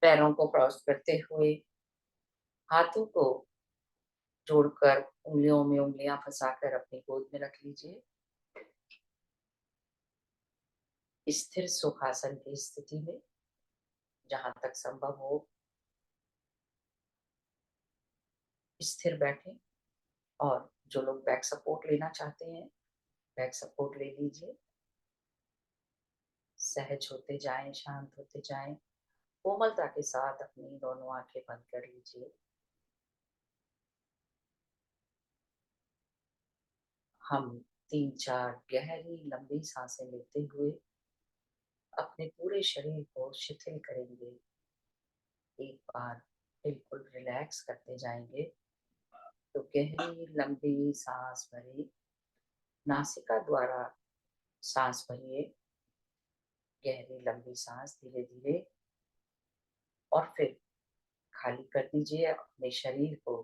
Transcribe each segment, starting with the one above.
पैरों को क्रॉस करते हुए हाथों को जोड़कर उंगलियों में उंगलियां फंसाकर अपनी गोद में रख लीजिए। स्थिर सुखासन की स्थिति में जहां तक संभव हो स्थिर बैठें। और जो लोग बैक सपोर्ट लेना चाहते हैं बैक सपोर्ट ले लीजिए। सहज होते जाएं, शांत होते जाएं। कोमलता के साथ अपनी दोनों आंखें बंद कर लीजिए। हम 3-4 गहरी लंबी सांसें लेते हुए अपने पूरे शरीर को शिथिल करेंगे। एक बार बिल्कुल रिलैक्स करते जाएंगे। तो गहरी लंबी सांस भरिए, नासिका द्वारा सांस भरिए। गहरी लंबी सांस धीरे धीरे और फिर खाली कर दीजिए। अपने शरीर को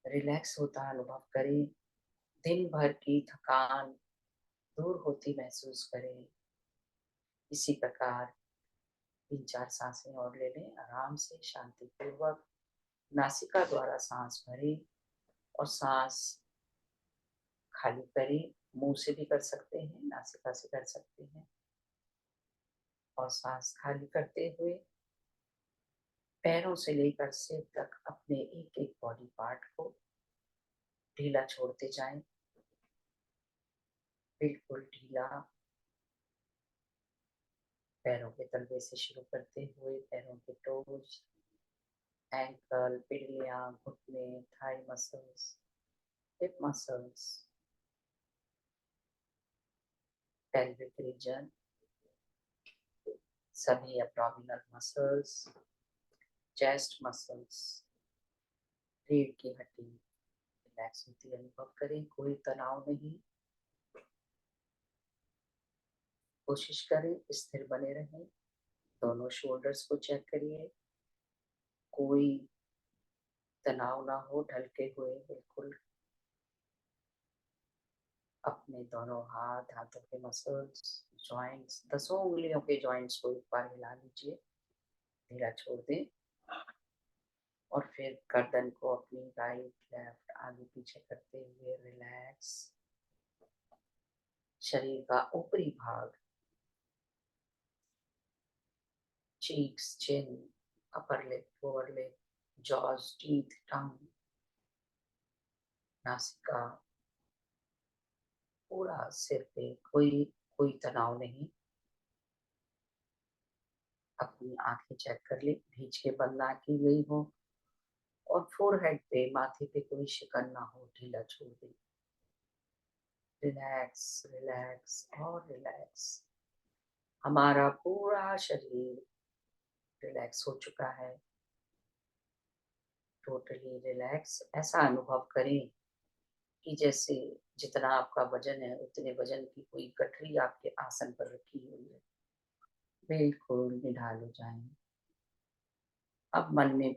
रिलैक्स होता अनुभव करें। दिन भर की थकान दूर होती महसूस करें। इसी प्रकार 3-4 सांसें और ले लें आराम से, शांतिपूर्वक। नासिका द्वारा सांस भरें और सांस खाली करें। मुंह से भी कर सकते हैं, नासिका से कर सकते हैं। और सांस खाली करते हुए पैरों से लेकर सिर तक अपने एक एक बॉडी पार्ट को ढीला छोड़ते जाएं। बिल्कुल ढीला। पैरों के तलवे से शुरू करते हुए पैरों के टोज, एंकल, पिड़िलियां, घुटने, thigh muscles, hip muscles, pelvic region, सभी एब्डोमिनल मसल्स, चेस्ट मसल्स, रीढ़ की हड्डी रिलैक्स होती अनुभव करें। कोई तनाव नहीं। कोशिश करें स्थिर बने रहें। दोनों शोल्डर्स को चेक करिए। कोई तनाव ना हो, ढलके हुए बिल्कुल। अपने दोनों हाथ, हाथों के मसल्स, जॉइंट्स, 10 उंगलियों के जॉइंट्स को एक बार हिला लीजिए। ढीला छोड़ दें। और फिर गर्दन को अपनी राइट लेफ्ट आगे पीछे करते हुए रिलैक्स। शरीर का ऊपरी भाग, cheeks, chin, upper lip, lower lip, jaws, teeth, tongue, नासिका, पूरा सिर पे कोई कोई तनाव नहीं। अपनी आंखें चेक कर ले, भींच के बंद ना की गई हो। और फोरहेड पे, माथे पे कोई शिकन ना हो, ढीला छोड़ दे। रिलैक्स, रिलैक्स और रिलैक्स। हमारा पूरा शरीर रिलैक्स हो चुका है। Totally relax. ऐसा अनुभव करें कि जैसे जितना आपका वजन है उतने वजन की कोई गठरी आपके आसन पर रखी हुई है। बिल्कुल निढाल हो जाएं। अब मन में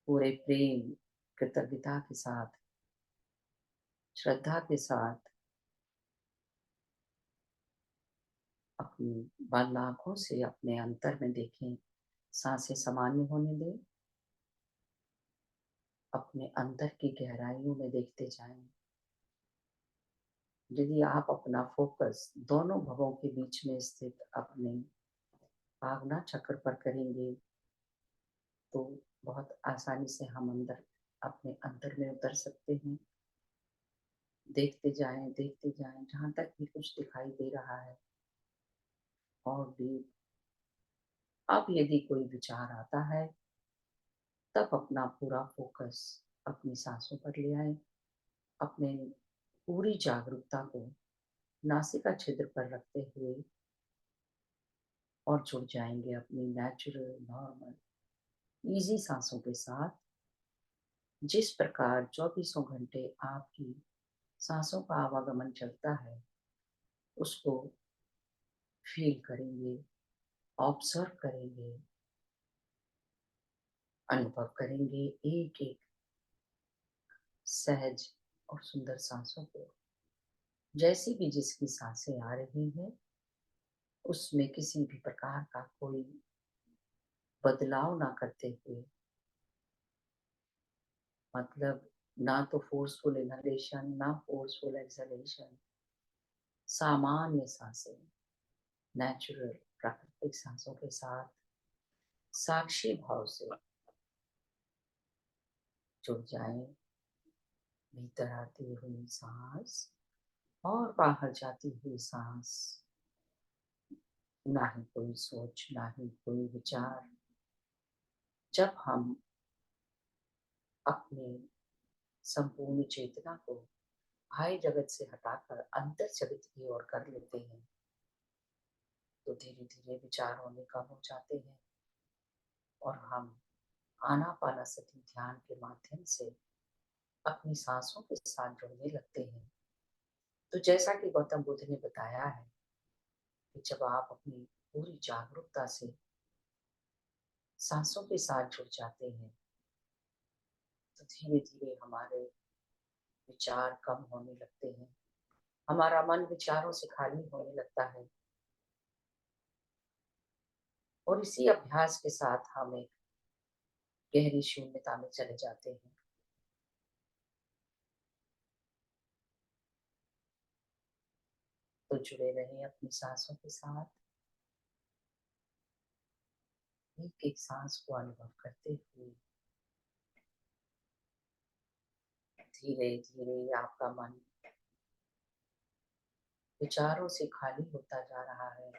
पूरे प्रेम, कृतज्ञता के साथ, श्रद्धा के साथ अपनी बंद आंखों से अपने अंतर में देखें। सांसें सामान्य होने दें। अपने अंतर की गहराइयों में देखते जाएं। यदि आप अपना फोकस दोनों भवों के बीच में स्थित अपने आज्ञा चक्र पर करेंगे तो बहुत आसानी से हम अपने अंतर में उतर सकते हैं। देखते जाएं जहां तक भी कुछ दिखाई दे रहा है। और भी अब यदि कोई विचार आता है तब अपना पूरा फोकस अपनी सांसों पर ले आए। अपने पूरी जागरूकता को नासिका छिद्र पर रखते हुए और जुड़ जाएंगे अपनी नेचुरल, नॉर्मल, इजी सांसों के साथ। जिस प्रकार 24 घंटे आपकी सांसों का आवागमन चलता है उसको फील करेंगे, ऑब्जर्व करेंगे, अनुभव करेंगे एक एक सहज और सुंदर सांसों को। जैसी भी जिसकी सांसें आ रही हैं उसमें किसी भी प्रकार का कोई बदलाव ना करते हुए, मतलब ना तो फोर्सफुल इनहलेशन ना फोर्सफुल एक्सहेलेशन, सामान्य सांसें, नेचुरल प्राकृतिक सांसों के साथ साक्षी भाव से जुड़ जाएं। भीतर आती हुई सांस और बाहर जाती हुई सांस, ना ही कोई सोच ना ही कोई विचार। जब हम अपनी संपूर्ण चेतना को बाह्य जगत से हटाकर अंतर जगत की ओर कर लेते हैं, तो धीरे धीरे विचार होने कम हो जाते हैं और हम आनापानासति ध्यान के माध्यम से अपनी सांसों के साथ जुड़ने लगते हैं। तो जैसा कि गौतम बुद्ध ने बताया है कि जब आप अपनी पूरी जागरूकता से सांसों के साथ जुड़ जाते हैं, तो धीरे धीरे हमारे विचार कम होने लगते हैं, हमारा मन विचारों से खाली होने लगता है और इसी अभ्यास के साथ हम एक गहरी शून्यता में चले जाते हैं। तो जुड़े रहें अपनी सांसों के साथ, एक एक सांस को अनुभव करते हुए धीरे धीरे आपका मन विचारों से खाली होता जा रहा है।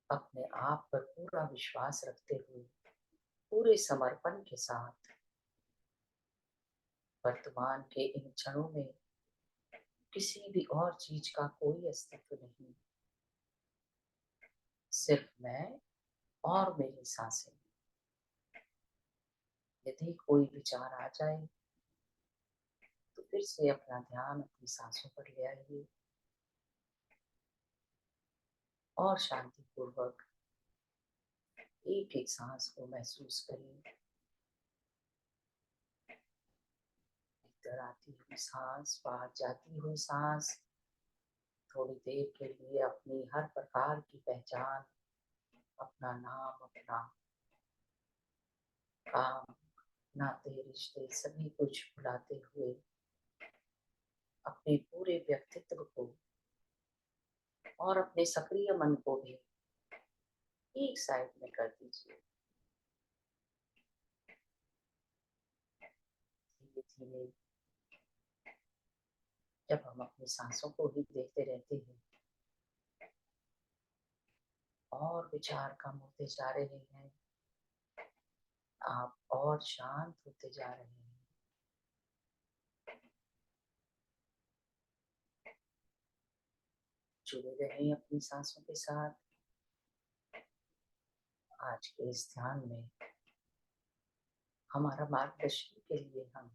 अपने आप पर पूरा विश्वास रखते हुए, पूरे समर्पण के साथ, वर्तमान के इन क्षणों में किसी भी और चीज का कोई अस्तित्व नहीं, सिर्फ मैं और मेरी सांसें। यदि कोई विचार आ जाए तो फिर से अपना ध्यान अपनी सांसों पर ले आइए और शांति पूर्वक एक एक सांस को महसूस करिए। भीतर आती हुई सांस, बाहर जाती हुई सांस। थोड़ी देर के लिए अपनी हर प्रकार की पहचान, अपना नाम, अपना काम, नाते रिश्ते सभी कुछ भुलाते हुए अपने पूरे व्यक्तित्व को और अपने सक्रिय मन को भी एक साइड में कर दीजिए। धीरे धीरे जब हम अपनी सांसों को ही देखते रहते हैं और विचार कम होते जा रहे हैं, आप और शांत होते जा रहे हैं। जुड़े रहें अपनी सांसों के साथ। आज के इस ध्यान में हमारा मार्गदर्शन के लिए हम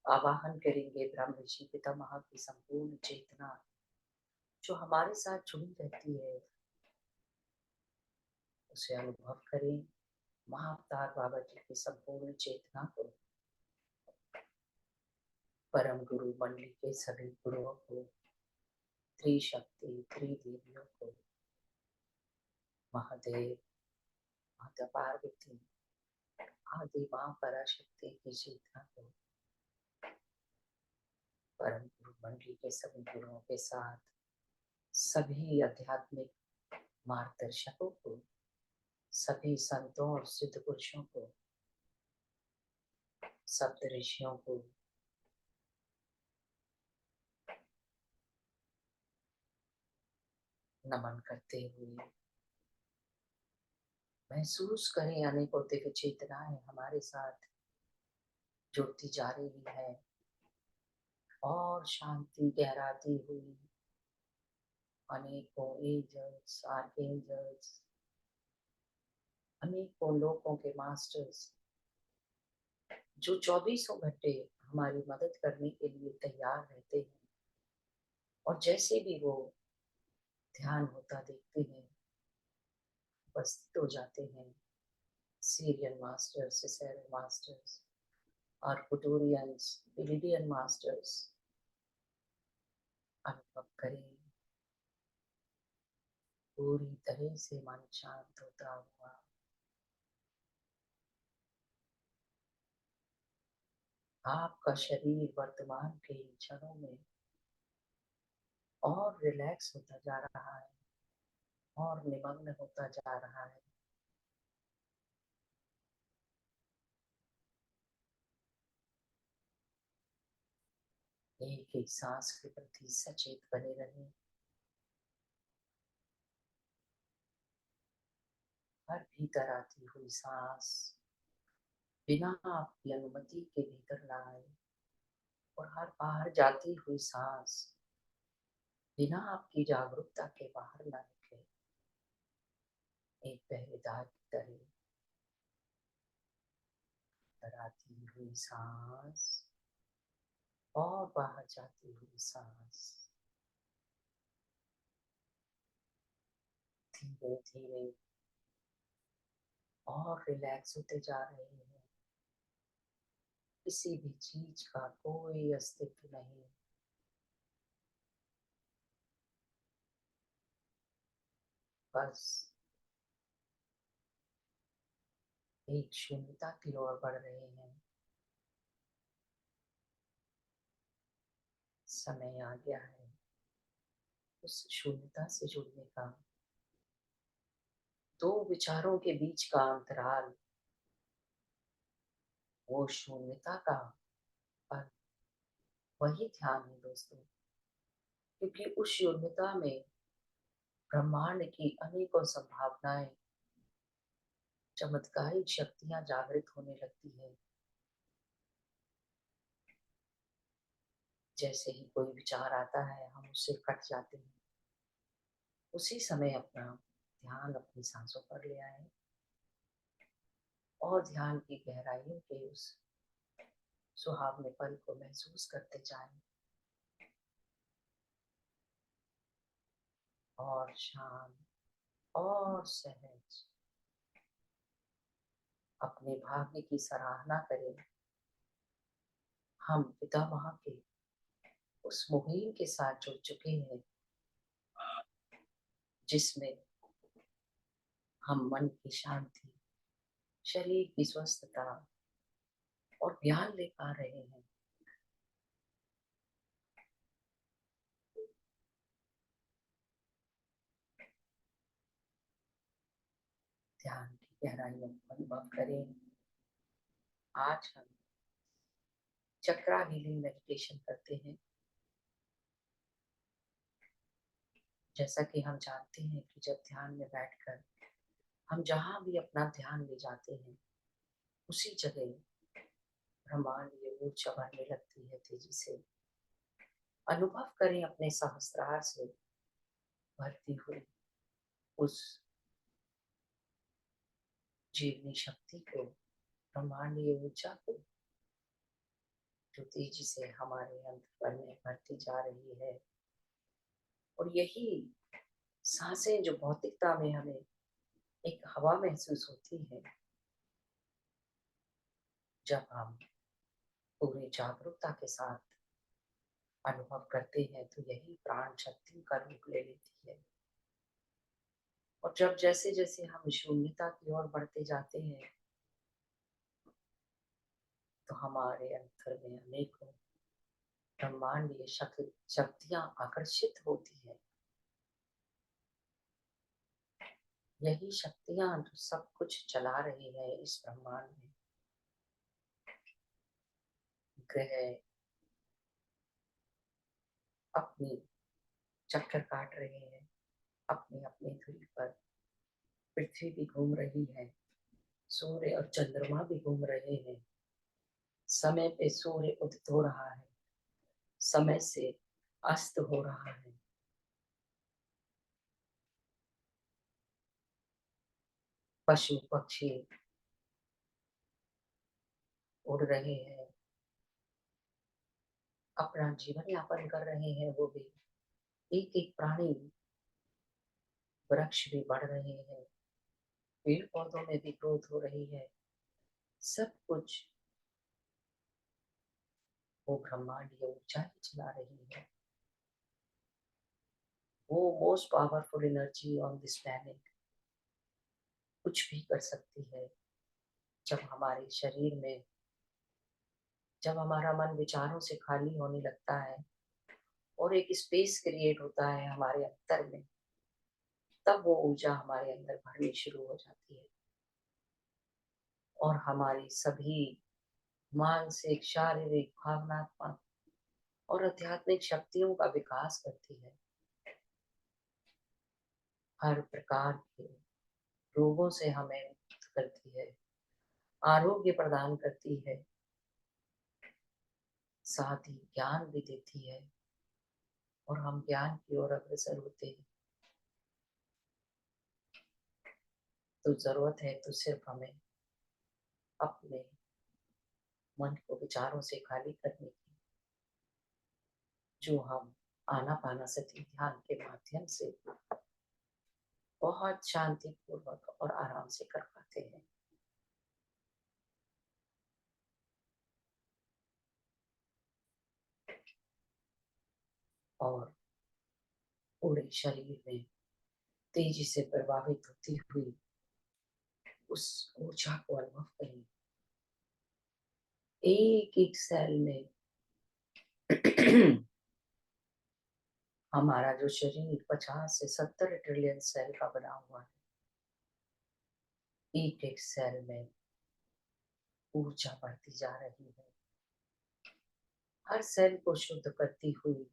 आवाहन करेंगे ब्रह्म ऋषि पितामह की संपूर्ण चेतना जो हमारे साथ जुड़ी रहती है, उसे अनुभव करें। महाअवतार बाबा जी की संपूर्ण चेतना को, परम गुरु मंडली के सभी गुरुओं को, त्रिशक्ति त्रिदेवियों को, महादेव, माता पार्वती, आदि माँ पराशक्ति की चेतना को, परम गुरु मंडली के सभी गुरुओं के साथ सभी आध्यात्मिक मार्गदर्शकों को, सभी संतों और सिद्ध पुरुषों को, सप्त ऋषियों को, नमन करते हुए महसूस करें अनेकों दिव्य चेतनाएं हमारे साथ जुड़ती जा रही है और शांति गहराती हुई। अनेकों एंजल्स, आर्कएंजल्स, अनेकों लोगों के मास्टर्स जो चौबीसों घंटे हमारी मदद करने के लिए तैयार रहते हैं और जैसे भी वो ध्यान होता देखते हैं उपस्थित हो जाते हैं। सीरियन मास्टर्स, सिसेरियन मास्टर्स, आर्कुटूरियंस, इरिडियन मास्टर्स, अनुभव करें पूरी तरह से मन शांत होता हुआ आपका शरीर वर्तमान के इन क्षणों में और रिलैक्स होता जा रहा है और निमग्न होता जा रहा है। एक एक सांस के प्रति सचेत बने रहें। हर भीतर आती हुई सांस बिना आपकी अनुमति के भीतर ना आए और हर बाहर जाती हुई सांस बिना आपकी जागरूकता के बाहर ना निकले। एक पहरेदार की तरह अंदर आती हुई सांस और बाहर जाती हुई सांस धीरे धीरे और रिलैक्स होते जा रहे हैं। किसी भी चीज का कोई अस्तित्व नहीं। बस एक शून्यता की ओर बढ़ रहे हैं। समय आ गया है उस शून्यता से जुड़ने का। दो विचारों के बीच का अंतराल वो शून्यता का और वही ध्यान है दोस्तों। क्योंकि उस शून्यता में ब्रह्मांड की अनेकों संभावनाएं, चमत्कारिक शक्तियां जागृत होने लगती है। जैसे ही कोई विचार आता है हम उससे कट जाते हैं। उसी समय अपना ध्यान अपनी सांसों पर ले आए और ध्यान की गहराइयों के उस सुहावने पल को महसूस करते जाएं और शांत और सहज अपने भाग्य की सराहना करें। हम पितामह के उस मुहिम के साथ जुड़ चुके हैं जिसमें हम मन की शांति, शरीर की स्वस्थता और ज्ञान ले पा रहे हैं। ध्यान की गहराइयों को अनुभव करें। आज हम चक्रा हीलिंग मेडिटेशन करते हैं। जैसा कि हम जानते हैं कि जब ध्यान में बैठकर हम जहाँ भी अपना ध्यान ले जाते हैं उसी जगह ब्रह्मांडीय ऊर्जा बढ़ने लगती है तेजी से। अनुभव करें अपने सहस्त्रार से भरती हुई उस जीवनी शक्ति को, ब्रह्मांडीय ऊर्जा को, जो तेजी से हमारे अंतःकरण में बढ़ती जा रही है। और यही सांसें जो भौतिकता में हमें एक हवा महसूस होती है, जब हम पूरी जागरूकता के साथ अनुभव करते हैं तो यही प्राण शक्ति का रूप ले लेती है। और जब जैसे जैसे हम शून्यता की ओर बढ़ते जाते हैं तो हमारे अंतर में अनेकों ब्रह्मांडीय शक्तियां आकर्षित होती है। यही शक्तियां जो सब कुछ चला रही है इस ब्रह्मांड में। ग्रह अपनी चक्कर काट रहे हैं अपनी अपनी धुरी पर। पृथ्वी भी घूम रही है, सूर्य और चंद्रमा भी घूम रहे हैं। समय पे सूर्य उदित हो रहा है, समय से अस्त हो रहा है। पशु पक्षी उड़ रहे हैं, अपना जीवन यापन कर रहे हैं। वो भी एक एक प्राणी, वृक्ष भी बढ़ रहे हैं, पेड़ पौधों में भी ग्रोथ हो रही है। सब कुछ वो ब्रह्मांडीय ऊर्जा ही चला रही है। वो most powerful energy on this planet कुछ भी कर सकती है। जब हमारे शरीर में, जब हमारा मन विचारों से खाली होने लगता है और एक स्पेस क्रिएट होता है हमारे अंतर में, तब वो ऊर्जा हमारे अंदर भरनी शुरू हो जाती है और हमारी सभी मानसिक, शारीरिक, भावनात्मक और आध्यात्मिक शक्तियों का विकास करती है। हर प्रकार के रोगों से हमें मुक्त करती है, आरोग्य प्रदान करती है, साथ ही ज्ञान भी देती है और हम ज्ञान की ओर अग्रसर होते हैं। तो जरूरत है तो सिर्फ हमें अपने मन को विचारों से खाली करने की, जो हम आनापानसति ध्यान के माध्यम से बहुत शांतिपूर्वक और आराम से कर पाते हैं। और पूरे शरीर में तेजी से प्रभावित होती हुई उस ऊर्जा को अनुभव करें। एक एक सेल में हमारा जो शरीर 50 से 70 ट्रिलियन सेल का बना हुआ है, एक एक सेल में ऊर्जा बढ़ती जा रही है, हर सेल को शुद्ध करती हुई,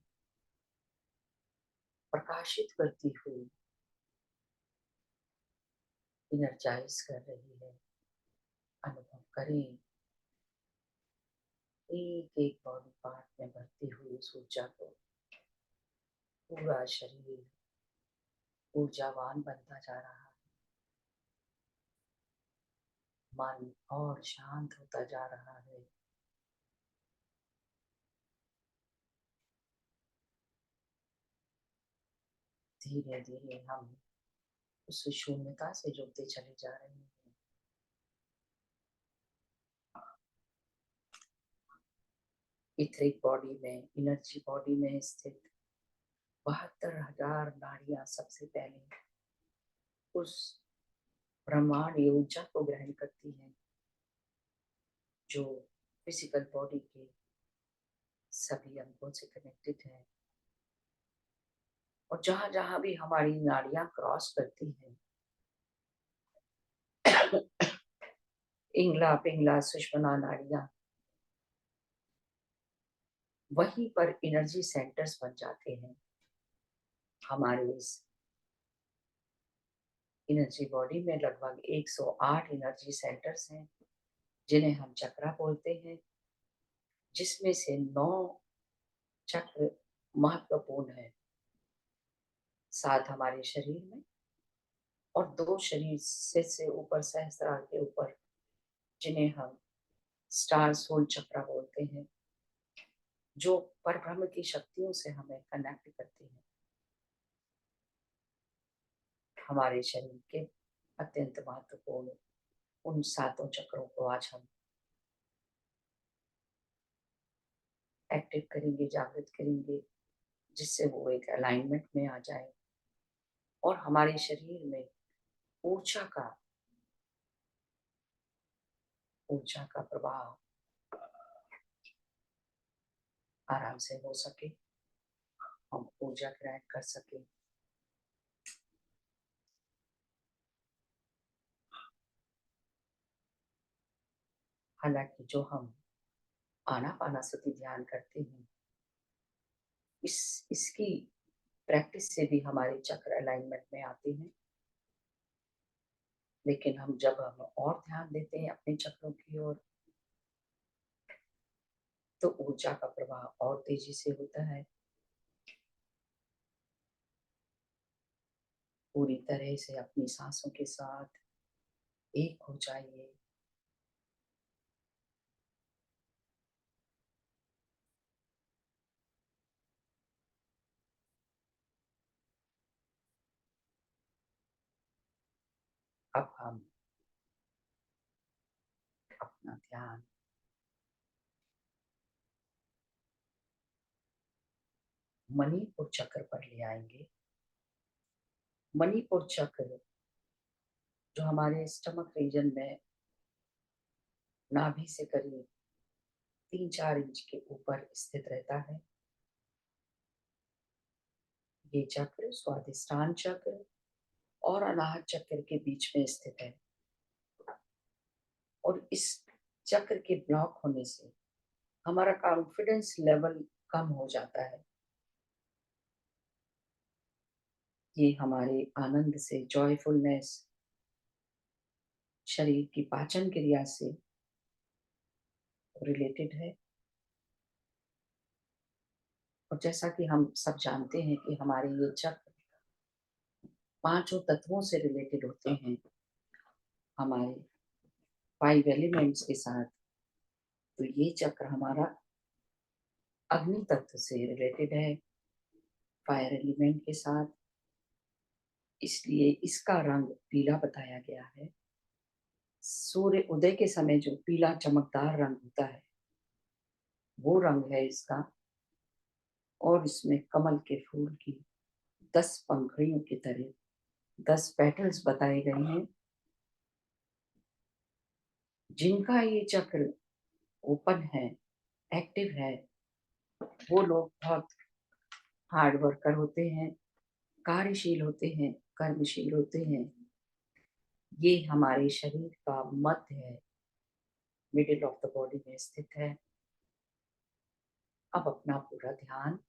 प्रकाशित करती हुई, इनर्जाइज कर रही है। अनुभव करें एक एक बॉडी पार्ट में बढ़ती हुई उस ऊर्जा को। पूरा शरीर ऊर्जावान बनता जा रहा है, मन और शांत होता जा रहा है। धीरे धीरे हम उस शून्यता से जुड़ते चले जा रहे हैं। इथरिक बॉडी में, एनर्जी बॉडी में स्थित 72,000 नाड़ियां सबसे पहले उस ब्रह्मांड ऊर्जा को ग्रहण करती हैं, जो फिजिकल बॉडी के सभी अंगों से कनेक्टेड है। और जहां जहां भी हमारी नाड़ियां क्रॉस करती हैं, इंगला पिंगला सुषुम्ना नाड़ियां, वहीं पर एनर्जी सेंटर्स बन जाते हैं। हमारे इस एनर्जी बॉडी में लगभग 108 एनर्जी सेंटर्स हैं, जिन्हें हम चक्रा बोलते हैं, जिसमें से 9 चक्र महत्वपूर्ण है, 7 हमारे शरीर में और 2 शरीर से ऊपर सहस्त्रार के ऊपर, जिन्हें हम स्टार सोल चक्रा बोलते हैं, जो परब्रह्म की शक्तियों से हमें कनेक्ट करती है। हमारे शरीर के अत्यंत महत्वपूर्ण उन 7 चक्रों को आज हम एक्टिव करेंगे, जागृत करेंगे, जिससे वो एक अलाइनमेंट में आ जाए और हमारे शरीर में ऊर्जा का प्रवाह आराम से हो सके, हम ऊर्जा ग्रहण कर सके। हालांकि जो हम आनापानसति ध्यान करते हैं, इसकी प्रैक्टिस से भी हमारे चक्र अलाइनमेंट में आते हैं। लेकिन जब हम और ध्यान देते हैं अपने चक्रों की ओर, तो ऊर्जा का प्रवाह और तेजी से होता है। पूरी तरह से अपनी सांसों के साथ एक हो जाइए। अब हम अपना ध्यान मणिपुर चक्र पर ले आएंगे। मणिपुर चक्र जो हमारे स्टमक रीजन में नाभि से करीब 3-4 इंच के ऊपर स्थित रहता है। ये चक्र स्वादिष्टान चक्र और अनाहत चक्र के बीच में स्थित है और इस चक्र के ब्लॉक होने से हमारा कॉन्फिडेंस लेवल कम हो जाता है। ये हमारे आनंद से, जॉयफुलनेस, शरीर की पाचन क्रिया से रिलेटेड है। और जैसा कि हम सब जानते हैं कि हमारे ये चक्र 5 तत्वों से रिलेटेड होते हैं, हमारे 5 एलिमेंट्स के साथ। तो ये चक्र हमारा अग्नि तत्व से रिलेटेड है, फायर एलिमेंट के साथ, इसलिए इसका रंग पीला बताया गया है। सूर्य उदय के समय जो पीला चमकदार रंग होता है वो रंग है इसका। और इसमें कमल के फूल की 10 पंखुड़ियों की तरह 10 पेटल्स बताए गए हैं। जिनका ये चक्र ओपन है, एक्टिव है, वो लोग बहुत हार्ड वर्कर होते हैं, कार्यशील होते हैं, कर्मशील होते हैं। ये हमारे शरीर का मध्य है, मिडिल ऑफ द बॉडी में स्थित है। अब अपना पूरा ध्यान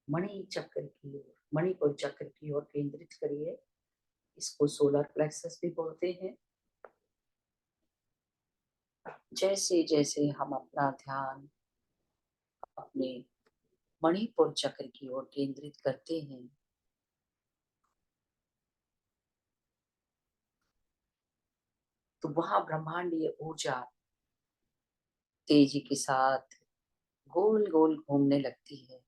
मणिपुर चक्र की ओर केंद्रित करिए। इसको सोलर प्लेक्सस भी बोलते हैं। जैसे जैसे हम अपना ध्यान अपने मणिपुर चक्र की ओर केंद्रित करते हैं, तो वहां ब्रह्मांडीय ऊर्जा तेजी के साथ गोल गोल घूमने लगती है।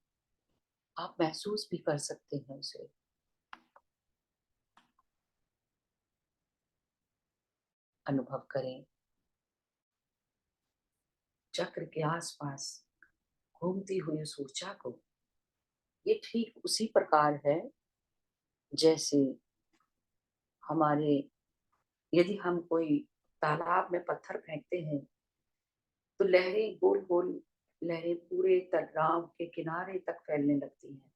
आप महसूस भी कर सकते हैं उसे। अनुभव करें। चक्र के आसपास घूमती हुई उस ऊर्जा को। ये ठीक उसी प्रकार है जैसे हमारे यदि हम कोई तालाब में पत्थर फेंकते हैं तो लहरें गोल गोल लहरें पूरे तालाब के किनारे तक फैलने लगती हैं।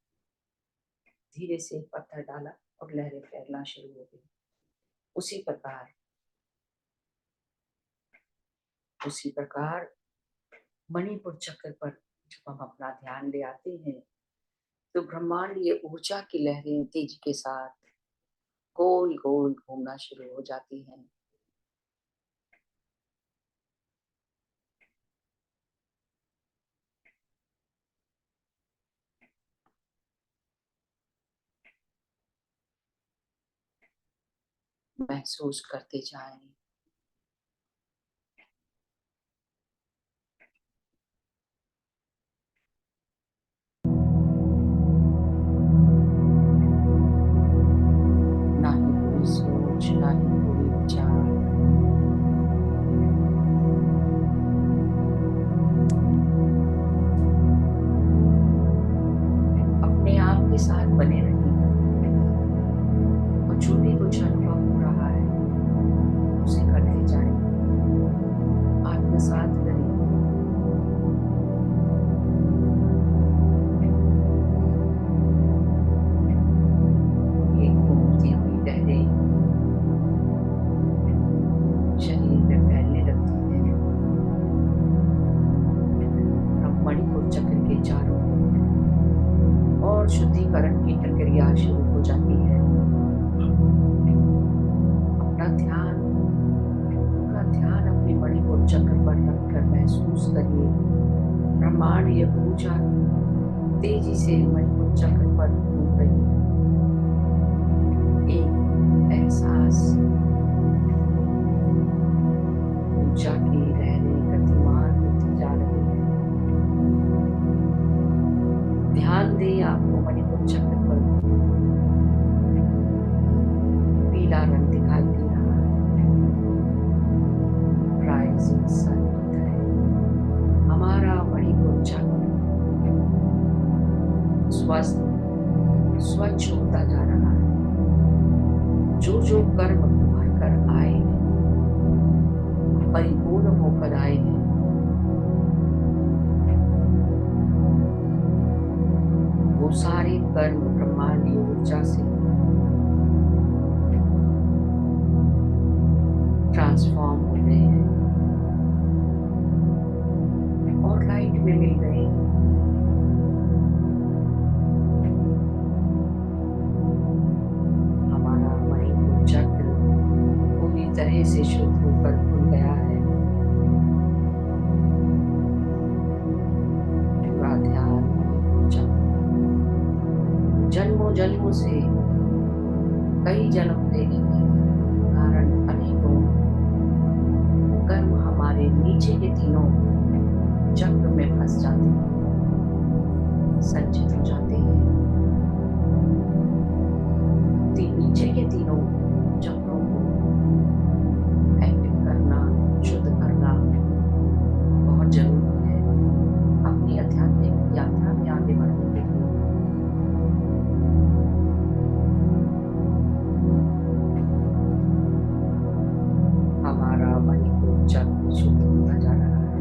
धीरे से एक पत्थर डाला और लहरें फैलना शुरू हो गई। उसी प्रकार मणिपुर चक्र पर जब हम अपना ध्यान ले आते हैं तो ब्रह्मांडीय ऊर्जा की लहरें तेजी के साथ गोल गोल घूमना शुरू हो जाती हैं। महसूस करते जाएं। ना ही कोई सोच, ना ही कोई विचार। अपने आप के साथ बने रहिए और जो भी कुछ अनुभव हो रहा है उसे करते जाएं। आत्मसात करें। ये घूमती हुई लहरें शरीर में फैलने लगती हैं। अब मणिपुर चक्र के चारों और शुद्धिकरण की प्रक्रिया शुरू हो जाती है। अपना ध्यान, पूरा ध्यान अपने मणिपुर चक्र पर रखकर महसूस करिए। ब्रह्मांडीय ऊर्जा तेजी से मणिपुर चक्र पर घूम रही है। एक एहसास, ऊर्जा की लहरें गतिमान होती जा रही है। ध्यान दें, आपको मणिपुर चक्र पर पीला रंग दिखाई दे रहा है। राइजिंग सन की तरह हमारा मणिपुर चक्र स्वस्थ स्वच्छ होता जा रहा है। जो जो कर्म उभर कर आए हैं, परिपूर्ण होकर आए हैं, वो सारे कर्म ब्रह्मांडीय ऊर्जा से ट्रांसफॉर्म हो गए हैं और लाइट में मिल गए हैं। हमारा मणिपुर चक्र पूरी तरह से शुद्ध होकर खुल गया है। पूरा ध्यान मणिपुर चक्र जन्मों जन्मों से कई जन्म लेने के कारण अनेकों कर्म हमारे नीचे के तीनों चक्र में फंस जाते हैं, संचित हो जाते हैं। नीचे के तीनों चक्रों को एक्टिव करना, शुद्ध करना बहुत जरूरी है अपनी आध्यात्मिक यात्रा में आगे बढ़ने के लिए। हमारा मणिपुर चक्र शुद्ध होता जा रहा है।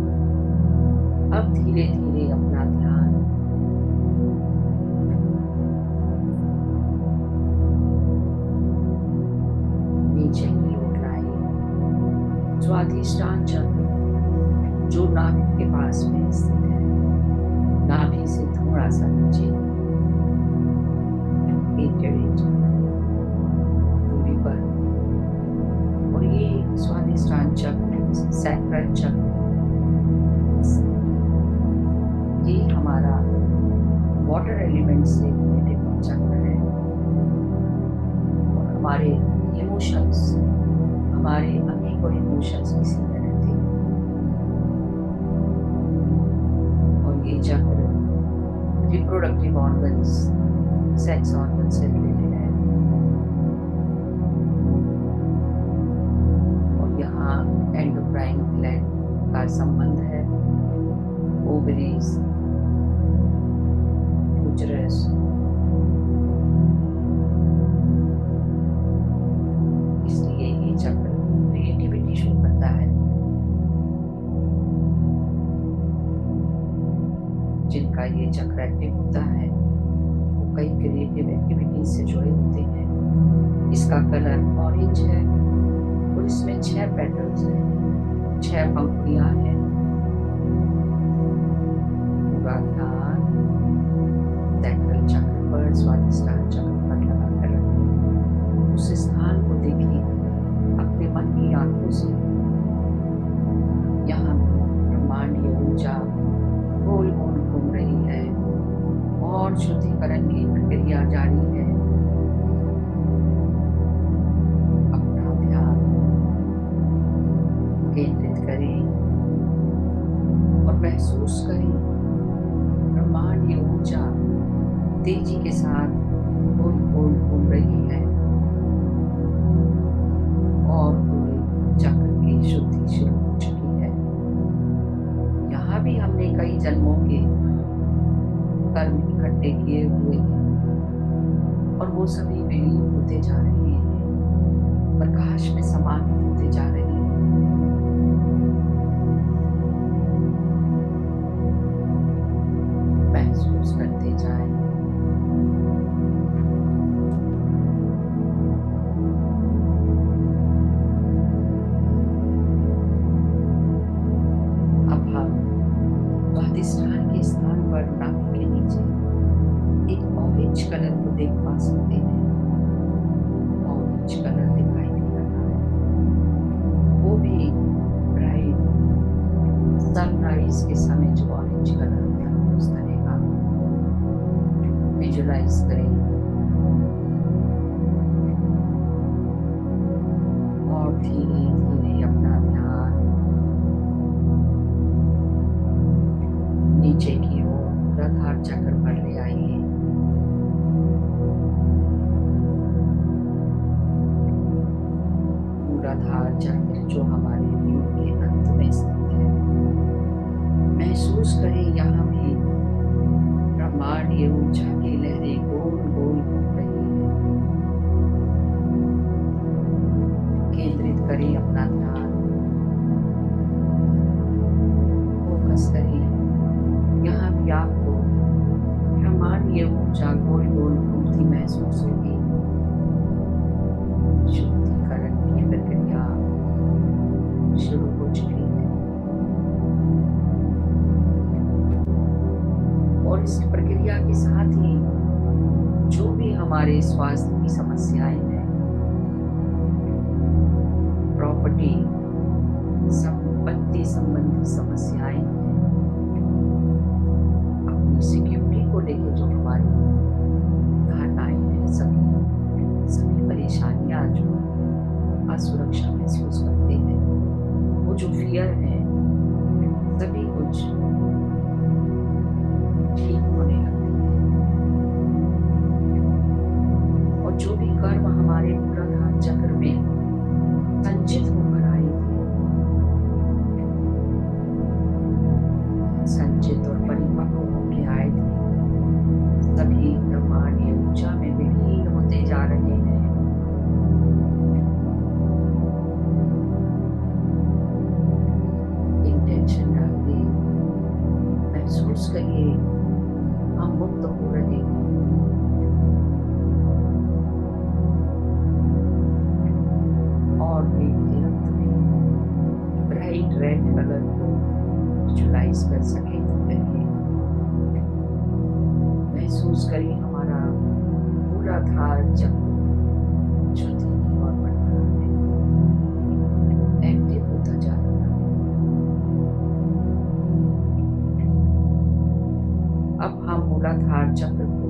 अब धीरे धीरे अपना ध्यान नीचे की ओर लाए। स्वाधिष्ठान चक्र जो नाभि के पास में स्थित है, नाभि से थोड़ा सा नीचे 1 इंच दूरी पर, और ये स्वाधिष्ठान चक्र, सैक्रल चक्र, ये हमारा वाटर एलिमेंट से रिलेटेड चक्र है और हमारे इमोशंस, हमारे अनेकों इमोशंस इसी में रहते हैं। और ये चक्र रिप्रोडक्टिव ऑर्गन्स, सेक्स ऑर्गन से रिलेटेड है। और यहाँ एंडोक्राइन ग्लैंड का संबंध है। ओवरीज, यूट्रस, इसलिए ये चक्र क्रिएटिविटी शो करता है। जिनका ये चक्र एक्टिव होता है वो कई क्रिएटिव एक्टिविटीज से जुड़े होते हैं। इसका कलर ऑरेंज है और इसमें 6 पेटल्स हैं, 6 पंखुड़ियां हैं। पूरा ध्यान सैक्रल चक्र पर, स्वाधिष्ठान चक्र पर लगा कर रखिए। उस स्थान को देखिए अपने मन की आंखों से। यहाँ ब्रह्मांडीय ऊर्जा गोल गोल घूम रही है और शुद्धिकरण की प्रक्रिया जारी है। अपना ध्यान केंद्रित करें और महसूस करें ब्रह्मांडीय ऊर्जा तेजी के साथ गोल गोल घूम रही है और पूरे चक्र की शुद्धि शुरू हो चुकी है। यहाँ भी हमने कई जन्मों के कर्म इकट्ठे किए हुए हैं और वो सभी विलीन होते जा रहे हैं, प्रकाश में समाहित होते जा रहे हैं। महसूस करते जाएं। अब हम स्वाधिष्ठान के स्थान पर नाभि के नीचे एक ऑरेंज कलर को देख पा सकते हैं। ऑरेंज कलर दिखाई दे रहा है, वो भी ब्राइट सनराइज के समय जो ऑरेंज कलर होता है उस तरह का विजुलाइज करें और धीरे धीरे अपना ध्यान नीचे की ओर मूलाधार चक्र पर ले आइए। मूलाधार चक्र जो हमारे रीढ़ के अंत में स्थित है, महसूस करें यहाँ भी ब्रह्मांडीय ऊर्जा की लहरें गोल गोल घूम रही है। करें अपना ध्यान, फोकस करें। यहाँ भी आपको ब्रह्मांडीय ऊर्जा गोल गोल घूमती महसूस होगी। शुद्धिकरण की प्रक्रिया शुरू हो चुकी है और इस प्रक्रिया के साथ ही जो भी हमारे स्वास्थ्य की समस्याएं हैं, प्रॉपर्टी संपत्ति संबंधी समस्याएं हैं, अपनी सिक्योरिटी को लेकर जो हमारी धारणाएं हैं, सभी परेशानियां, जो असुरक्षा महसूस करते हैं, वो जो फियर है, सभी कुछ ठीक होने लगते हैं। और जो भी कर्म हमारे मूलाधार चक्र में संचित होकर आए थे, संचित और परिपक्व होकर आए थे, सभी ब्रह्मांडीय ऊर्जा में विलीन होते जा रहे हैं। इंटेंशन डालिए, महसूस करिए हम मुक्त हो रहे हैं। और के अंत में ब्राइट रेड कलर को विजुलाइज कर सके तो करिए। महसूस करिए हमारा मूलाधार चक्र ज्योति की ओर बढ़ रहा है, एक्टिव होता जा रहा है। अब हम मूलाधार चक्र को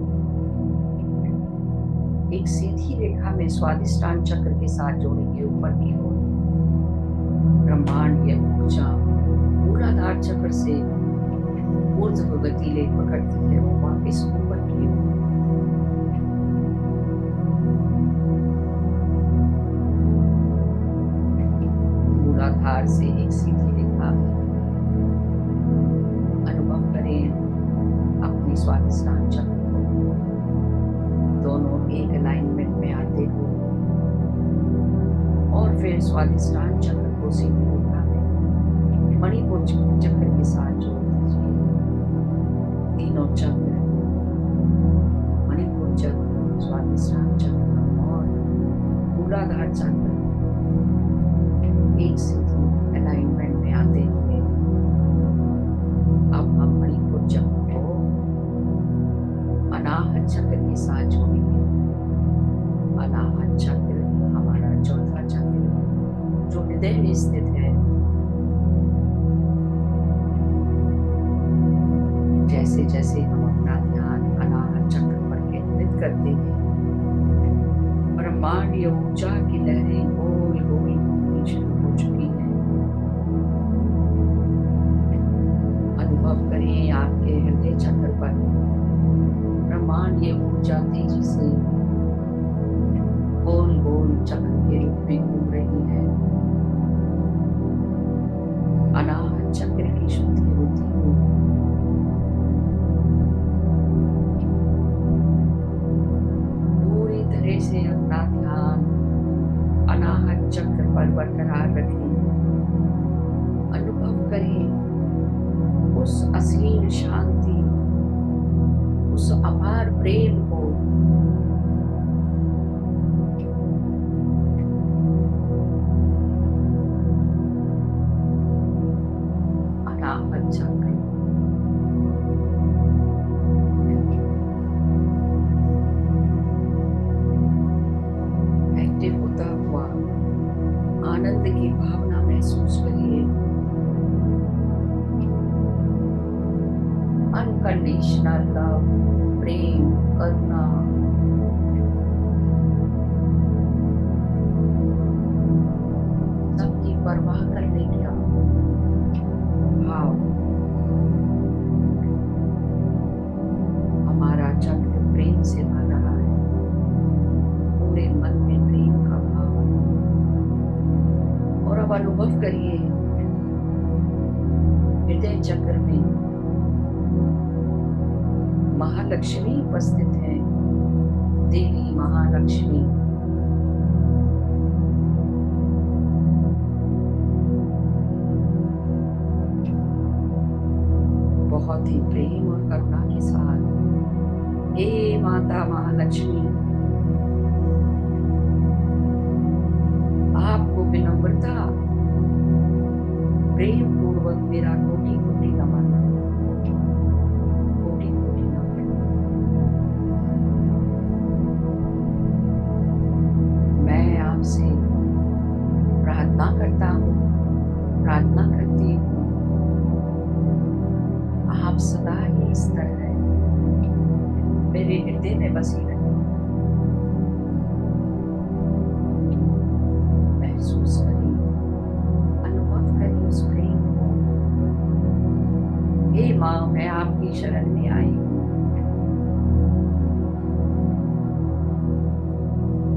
एक सीधी रेखा में स्वादिष्टान चक्र के साथ जोड़ेंगे ऊपर की ओर। ब्रह्मांडीय ऊर्जा मूलाधार चक्र से ऊर्ध्व गति ले पकड़ती है, वो वापस ऊपर की ओर। मूलाधार से एक सीधी रेखा अनुभव करें अपनी स्वादिष्टान चक्र को, दोनों एक अलाइनमेंट में आते हो और फिर स्वादिष्टान चक्र को सीधी रेखा में मणिपुर चक्र के साथ जोड़ दीजिए। तीनों चक्र, मणिपुर चक्र, स्वादिष्टान चक्र और मूलाधार चक्र एक सीधी अलाइनमेंट में आते हुए अब हम मणिपुर चक्र को अनाहत चक्र के साथ जोड़ेंगे। अनाहत चक्र हमारा चौथा चक्र जो हृदय में स्थित है। जैसे जैसे हम अपना ध्यान अनाहत चक्र पर केंद्रित करते हैं, ब्रह्मांडीय ऊर्जा की लहरें गोल गोल घूमनी शुरू हो चुकी हैं। अनुभव करें आपके हृदय चक्र पर ब्रह्मांडीय ऊर्जा तेजी से गोल गोल चक्र के रूप में घूम रही है। अनाहत चक्र की शुद्धि होती हुई पूरी तरह से अपना ध्यान अनाहत चक्र पर बरकरार रखें। अनुभव करें उस असीम शांति, उस अपार प्रेम को। अनाहत चक्र एक्टिव होता हुआ आनंद की भावना महसूस करिए। अनकंडीशनल लव, प्रेम, करुणा, सबकी परवाह करने का भाव। हमारा चक्र प्रेम से भर रहा है, पूरे मन में प्रेम का भाव। और अब अनुभव करिए हृदय चक्र में महालक्ष्मी उपस्थित है। देवी महालक्ष्मी करुणा के साथ, हे माता महालक्ष्मी, आपको विनम्रता प्रेम पूर्वक मेरा कोटि कोटि नमन, कोटि कोटि नमन। मैं आपसे प्रार्थना करता हूँ, प्रार्थना करती हूँ, आप सदा ही इस तरह मेरे हृदय में बसी रहे, महसूस करें, अनुभव करें उस प्रेम को। हे माँ, मैं आपकी शरण में आई हूँ,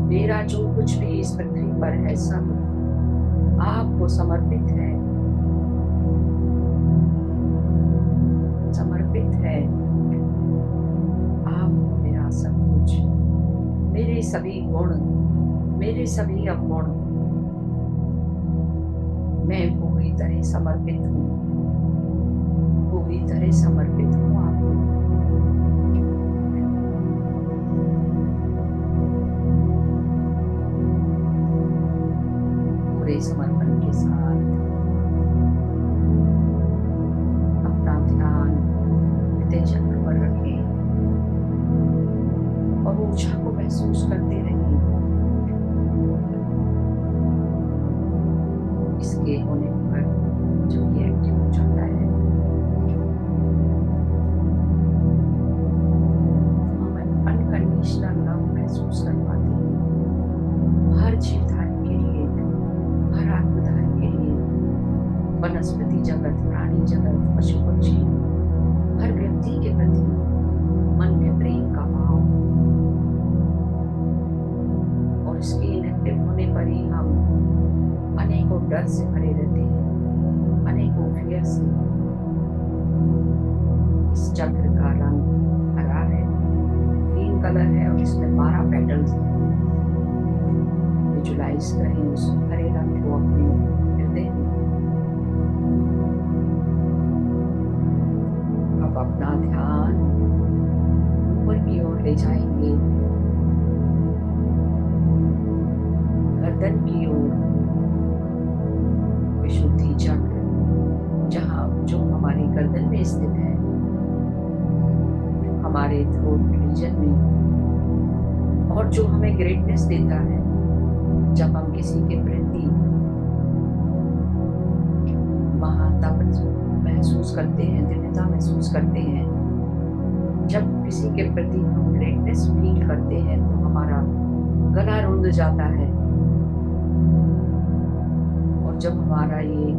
मेरा जो कुछ भी इस पृथ्वी पर है सब आपको समर्पित है, समर्पित है आपको मेरा सब कुछ, मेरे सभी गुण, मेरे सभी अवगुण, मैं पूरी तरह समर्पित हूँ, पूरी तरह समर्पित हूँ आपको। पूरे समर्पण के साथ अपना ध्यान हृदय चक्र पर रखें और ऊर्जा को महसूस करते रहें। इसके होने पर जो ये एक्टिव हो जाता है, हम अनकंडीशनल लव महसूस कर पाते हैं हर जीवधारी के लिए, हर आत्मधारी के लिए, वनस्पति जगत, प्राणी जगत, पशु पक्षी, हर व्यक्ति के प्रति मन में प्रेम का भाव। और इसके इनएक्टिव होने पर ही हम अनेकों डर से भरे रहते हैं, अनेकों फियर से। इस चक्र का रंग हरा है, ग्रीन कलर है और इसमें 12 पेटल्स हैं। विजुलाइज करें उस हरे रंग को अपने हृदय में। अब अपना ध्यान ऊपर की ओर ले जाएंगे, गर्दन की ओर, विशुद्धि चक्र जहाँ जो हमारी गर्दन में स्थित है, हमारे थ्रोट रीजन में, और जो हमें ग्रेटनेस देता है। जब हम किसी के प्रति महानता महसूस करते हैं, दिव्यता महसूस करते हैं, जब किसी के प्रति हम ग्रेटनेस फील करते हैं तो हमारा गला रुंध जाता है। और जब हमारा ये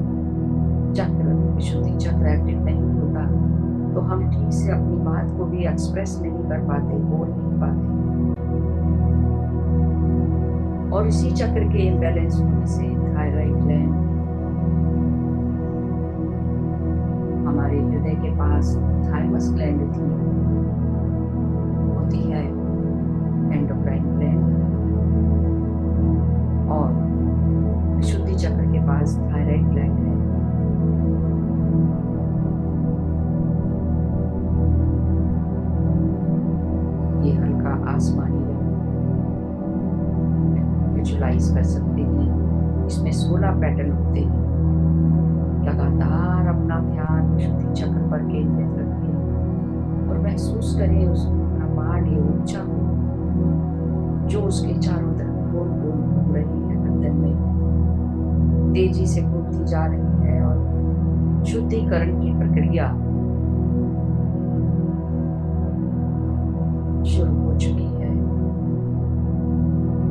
चक्र, विशुद्धि चक्र एक्टिव नहीं होता तो हम ठीक से अपनी बात को भी एक्सप्रेस नहीं कर पाते, बोल नहीं पाते। और इसी चक्र के इम्बैलेंस होने से थायराइड ग्लैंड, हमारे हृदय के पास थाइमस ग्लैंड होती है, एंडोक्राइन ग्लैंड, और विशुद्धि चक्र के पास थायराइड ग्लैंड है। ये हल्का आसमानी रंग विजुलाइज कर सकते हैं। इसमें 16 पेटल होते हैं। लगातार अपना ध्यान विशुद्धि चक्र पर केंद्रित रखें और महसूस करें उस ब्रह्मांडीय ऊर्जा को जो उसके चारों तरफ गोल गोल घूम रही है, गर्दन में तेजी से घूमती जा रही है। और शुद्धिकरण की प्रक्रिया शुरू हो चुकी है।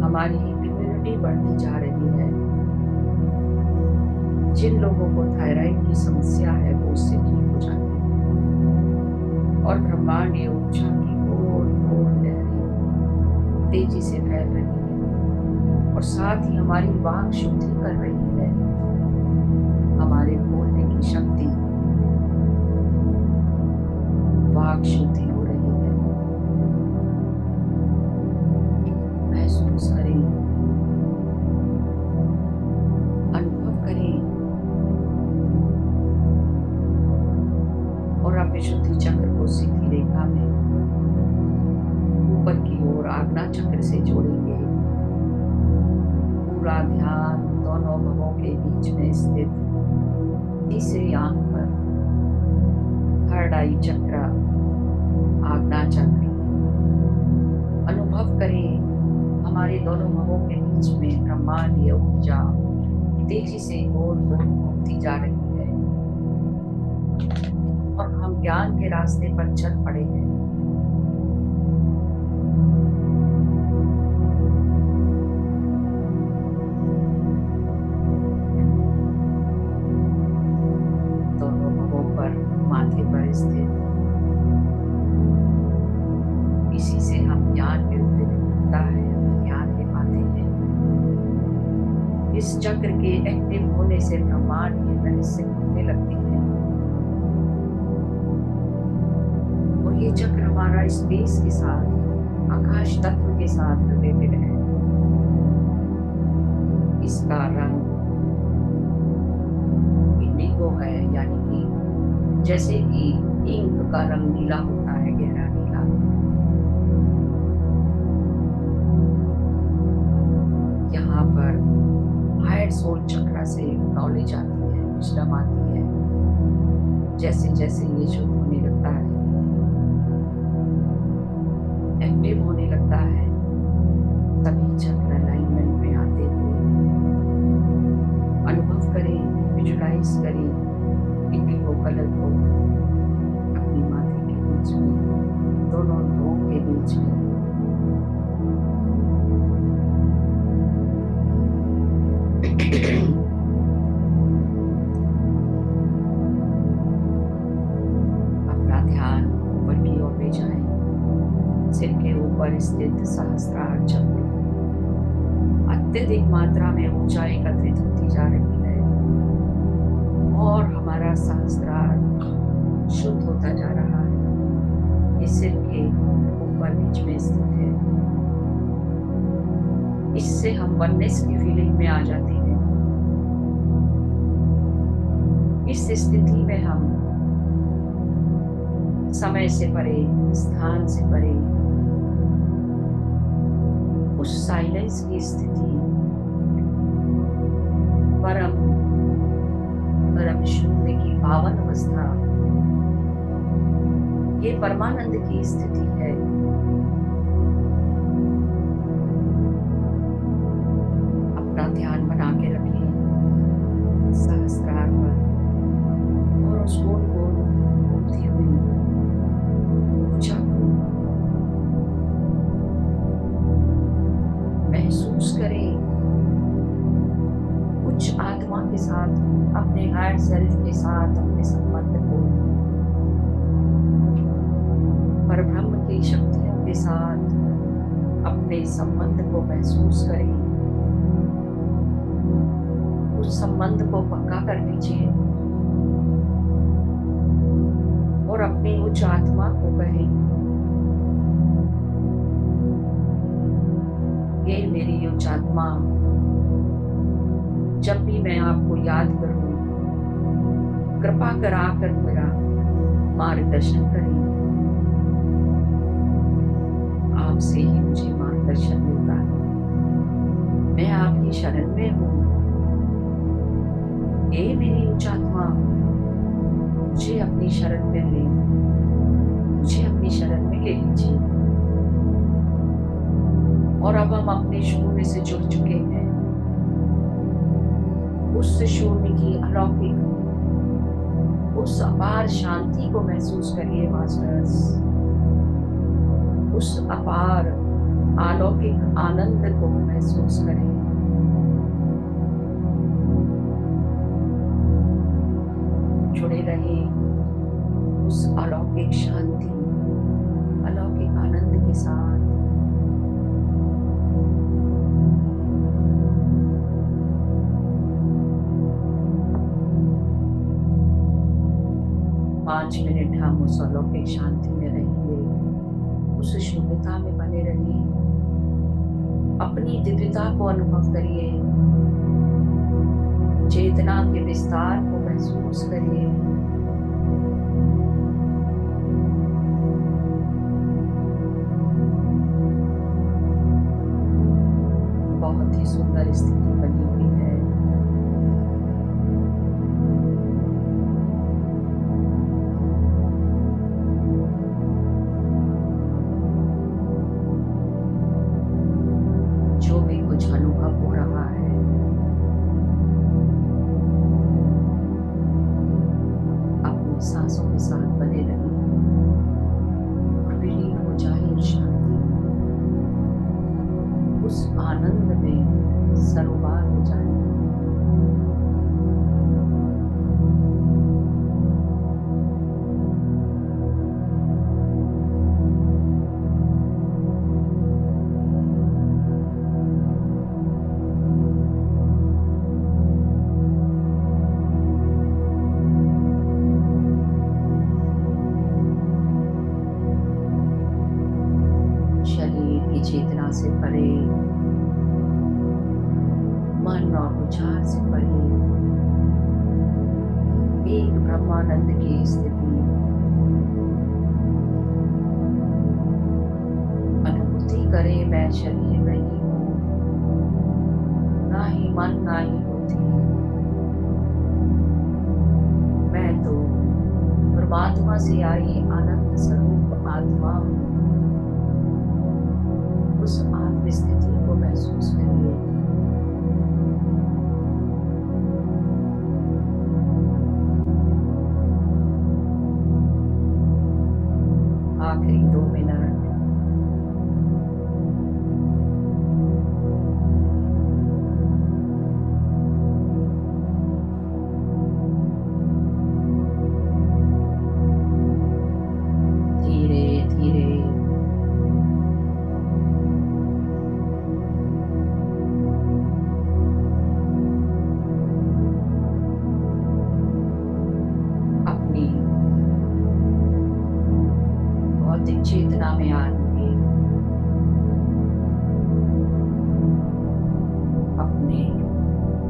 हमारी इम्यूनिटी बढ़ती जा रही है। जिन लोगों को थायराइड की समस्या है वो उससे ठीक हो जाते हैं। और ब्रह्मांडीय ऊर्जा की गोल गोल लहरें तेजी से फैल रही है और साथ ही हमारी वाक शुद्धि कर रही है। हमारे बोलने की शक्ति, वाक शुद्धि हो रही है। महसूस करें, अनुभव करें और आप विशुद्धि चक्र को सीखें। पूरा ध्यान दोनों भवों के बीच में स्थित तीसरी आंख पर, थर्ड आई चक्र, आज्ञा चक्र। अनुभव करें हमारे दोनों भवों के बीच में ब्रह्मांडीय ऊर्जा तेजी से गोल गोल घूमती जा रही है और हम ज्ञान के रास्ते पर चल पड़े हैं। दोनों भवों पर माथे पर स्थित, इसी से हम ज्ञान के होता है, हम ज्ञान ले पाते हैं। इस चक्र के एक्टिव होने से ब्रह्मांड के रहस्य खुलने लगते हैं और ये चक्र हमारा स्पेस के साथ, आकाश तत्व के साथ रिलेटेड है। इसका रंग इंडिगो है, यानी कि जैसे कि इंक का रंग नीला होता है, गहरा नीला। यहाँ पर हायर सोल चक्र से नॉलेज आती है, विजडम आती है। जैसे जैसे ये शुद्ध होने लगता है, एक्टिव होने लगता है, तभी चक्र अलाइनमेंट में आते हुए अनुभव करें, विजुलाइज करें इंडिगो कलर को अपनी माथे के बीच में, दोनों लोगों के बीच में। अपना ध्यान ऊपर की ओर ले जाएं, सिर के ऊपर स्थित सहस्त्रार चक्र अत्यधिक मात्रा में ऊंचाई एकत्रित होती जा रही है और हमारा सहस्त्रार शुद्ध होता जा रहा है। ये सिर के ऊपर बीच में स्थित है। इससे हम वननेस की फीलिंग में आ जाते हैं। इस स्थिति में हम समय से परे, स्थान से परे, उस साइलेंस की स्थिति, परम परम शून्य की पावन अवस्था, ये परमानंद की स्थिति है। अपना ध्यान बना के रखिए सहस्त्रार पर और उस गोल गोल घूमती हुई ऊर्जा को महसूस करें। उच्च आत्मा के साथ, अपने हायर सेल्फ के साथ अपने संबंध को, परब्रह्म की शक्तियों के साथ अपने संबंध को महसूस करें। उस संबंध को पक्का कर लीजिए और अपनी उच्च आत्मा को कहें, ये मेरी उच्च आत्मा, जब भी मैं आपको याद करूं, कृपा कराकर मेरा मार्गदर्शन करें। आपसे ही मुझे मार्गदर्शन मिलता है, मैं आपकी शरण में हूं। ये मेरी उच्च आत्मा, मुझे अपनी शरण में ले, मुझे अपनी शरण में ले लीजिए। और अब हम अपने शून्य से जुड़ चुके हैं। उस शून्य की अलौकिक, उस अपार शांति को महसूस करिए मास्टर्स। उस अपार अलौकिक आनंद को महसूस करें। जुड़े रहें उस अलौकिक शांति, अलौकिक आनंद के साथ। पाँच मिनट हम उस अलौकिक शांति में रहेंगे, उस शून्यता में बने रहिए। अपनी दिव्यता को अनुभव करिए, चेतना के विस्तार को महसूस करिए। बहुत ही सुंदर स्थिति बनी हुई है। जो भी कुछ अनुभव हो रहा है, अपनी सांसों के साथ बने रहिए और विलीन हो जाए उस शांति में, उस आनंद में सरोवर हो जाए। शरीर की चेतना से परे, मन और विचार से परे एक ब्रह्मानंद की स्थिति अनुभूति करे। मैं शरीर नहीं हूँ, ना ही मन ना ही बुद्धि, मैं तो परमात्मा से आई आनंद स्वरूप आत्मा हूँ। उस आत्म स्थिति को महसूस करिए। आखिरी 2 मिनट। धीरे धीरे अपनी भौतिक चेतना में आएंगे, अपने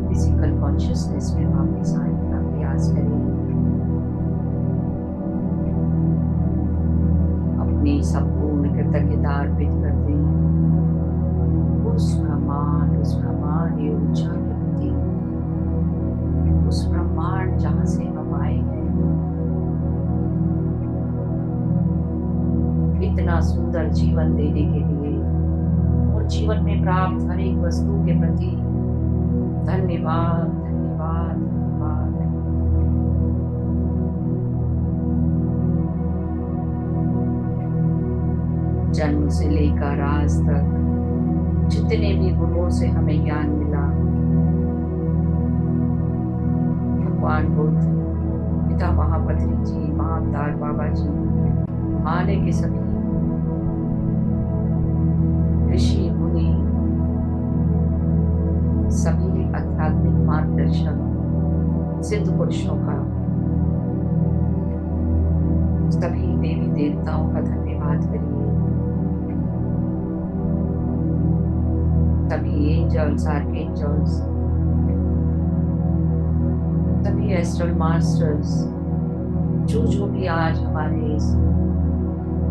फिजिकल कॉन्शियसनेस में वापस आने का प्रयास करें। अपनी संपूर्ण कृतज्ञता अर्पित कर दें उस ब्रह्मांड ये ऊर्जा के प्रति, उस ब्रह्मांड जहाँ से हम आए हैं। इतना सुंदर जीवन देने के लिए और जीवन में प्राप्त हर एक वस्तु के प्रति धन्यवाद, धन्यवाद, धन्यवाद। जन्म से लेकर आज तक जितने भी गुरुओं से हमें ज्ञान मिला, भगवान बुद्ध, पिता महापत्री जी, महाअवतार बाबा जी, आने के सभी ऋषि मुनि, सभी आध्यात्मिक मार्गदर्शक सिद्ध पुरुषों का, सभी देवी देवताओं का धन्यवाद करिए। सभी एंजल्स, आर्कएंजल्स, सभी एस्ट्रल मास्टर्स, जो भी आज हमारे इस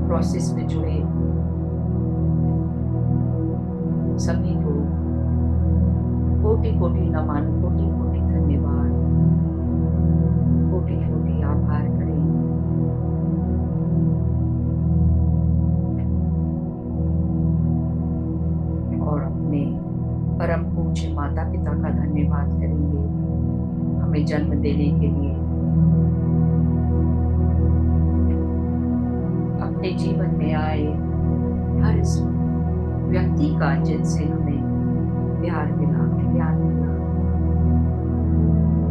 प्रोसेस में जुड़े, सभी को कोटि कोटि नमन, कोटि कोटि धन्यवाद, कोटि कोटि आभार करें। और अपने परम पूज्य माता पिता का धन्यवाद करेंगे हमें जन्म देने के लिए, अपने जीवन में आए हर इस व्यक्ति का जिनसे हमें प्यार मिला, ज्ञान मिला,